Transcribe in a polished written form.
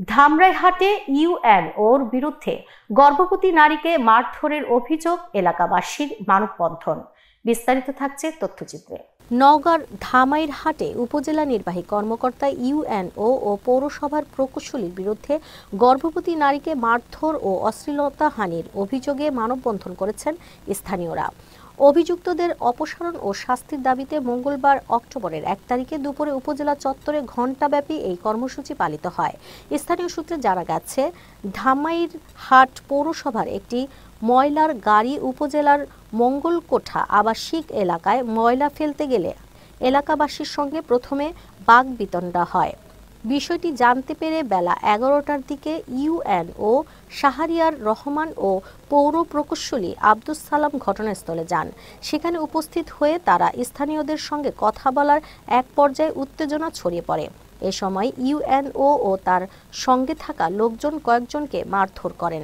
ধামরাইহাটে ইউএনওর বিরুদ্ধে গর্ভবতী নারীকে মারধরের অভিযোগ, এলাকাবাসীর মানববন্ধন। বিস্তারিত থাকছে তথ্যচিত্রে। নওগাঁর ধামরাইহাটে উপজেলা নির্বাহী কর্মকর্তা ইউএনও ও পৌরসভার প্রকৌশলীর বিরুদ্ধে গর্ভবতী নারীকে মারধর ও অশ্লীলতাহানির অভিযোগে মানববন্ধন করেছেন স্থানীয়রা। অভিযুক্তদের অপসারণ ও শাস্তির দাবিতে মঙ্গলবার অক্টোবরের 1 তারিখে দুপুরে উপজেলা চত্বরে ঘণ্টাব্যাপী এই কর্মসূচি পালিত হয়। স্থানীয় সূত্রে জানা গেছে, ধামরাইহাট পৌরসভার একটি ময়লার গাড়ি উপজেলার মঙ্গলকোঠা আবাসিক এলাকায় ময়লা ফেলতে গেলে এলাকাবাসীর সঙ্গে প্রথমে বাকবিতণ্ডা হয়। বিষয়টি জানতে পেরে বেলা 11টার দিকে ইউএনও শাহরিয়ার রহমান ও পৌর প্রকৌশলী আব্দুস সালাম ঘটনাস্থলে যান। সেখানে উপস্থিত হয়ে তারা স্থানীয়দের সঙ্গে কথা বলার এক পর্যায়ে উত্তেজনা ছড়িয়ে পড়ে। এ সময় ইউএনও ও তার সঙ্গে থাকা লোকজন কয়েকজনকে মারধর করেন।